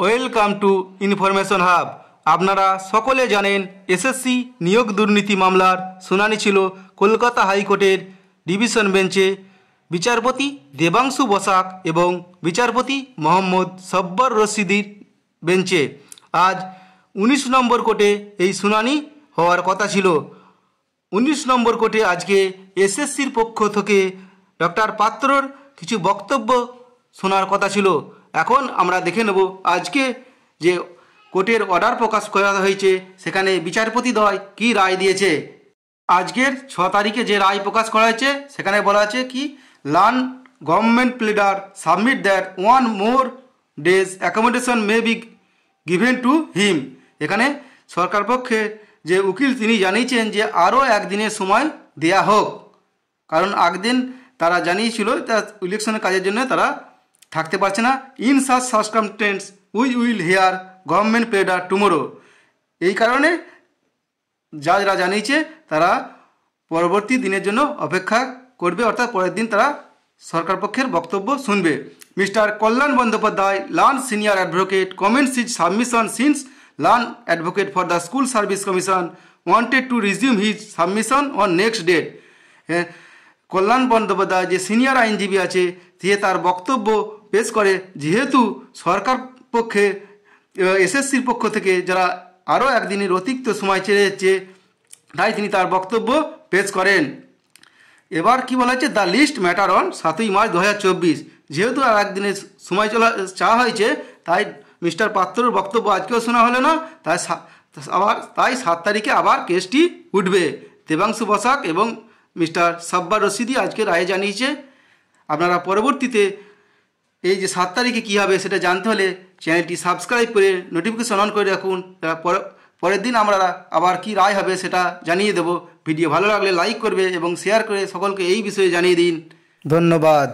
Welcome to information hub. আপনারা সকলে জানেন এসএসসি নিয়োগ দুর্নীতি মামলার শুনানি ছিল কলকাতা হাইকোর্টের ডিভিশন বেঞ্চে। বিচারপতি দেবাংশু বসাক এবং বিচারপতি মোহাম্মদ সব্বর রশিদির বেঞ্চে আজ 19 নম্বর কোর্টে এই শুনানি হওয়ার কথা ছিল। 19 নম্বর কোর্টে আজকে এসএসসির পক্ষ থেকে ডক্টর পাত্রর কিছু বক্তব্য শোনার কথা ছিল। এখন আমরা দেখে নেব আজকে যে কোর্টের অর্ডার প্রকাশ করা হয়েছে সেখানে বিচারপতিদ্বয় কী রায় দিয়েছে। আজকের 6 তারিখে যে রায় প্রকাশ করা হয়েছে সেখানে বলা আছে কি, learned government pleader submit that 1 more days accommodation may be given to him. এখানে সরকার পক্ষে যে উকিল তিনি জানিয়েছেন যে আরও একদিনের সময় দেয়া হোক, কারণ আগদিন তারা জানিয়েছিল ইলেকশনের কাজের জন্য তারা থাকতে পারছে না। In such circumstances we will hear government pleader tomorrow. এই কারণে যারা জানিয়েছে তারা পরবর্তী দিনের জন্য অপেক্ষা করবে, অর্থাৎ পরের দিন তারা সরকার পক্ষের বক্তব্য শুনবে। Mister Kalyan Bandyopadhyay, learned senior advocate, comments his submission since learned advocate for the School Service Commission wanted to resume his submission on next date. Kalyan Bandyopadhyay যে সিনিয়র আইনজীবী আছে সে তার বক্তব্য পেশ করে, যেহেতু সরকার পক্ষে এসএসসির পক্ষ থেকে যারা আরও একদিনের অতিরিক্ত সময় চেয়ে যাচ্ছে, তাই তিনি তার বক্তব্য পেশ করেন। এবার কি বলা হচ্ছে, দ্য লিস্ট ম্যাটার অন 7ই মার্চ 2024। যেহেতু আর একদিনের সময় চাওয়া হয়েছে তাই মিস্টার পাত্রর বক্তব্য আজকেও শোনা হলো না, তাই 7 তারিখে আবার কেসটি উঠবে। দেবাংশু বসাক এবং মিস্টার সব্বর রশিদি আজকে রায় জানিয়েছে। আপনারা পরবর্তীতে এই যে 7 তারিখে কী হবে সেটা জানতে হলে চ্যানেলটি সাবস্ক্রাইব করে নোটিফিকেশন অন করে রাখুন। পরের দিন আমরা আবার কি রায় হবে সেটা জানিয়ে দেব। ভিডিও ভালো লাগলে লাইক করবে এবং শেয়ার করে সকলকে এই বিষয়ে জানিয়ে দিন। ধন্যবাদ।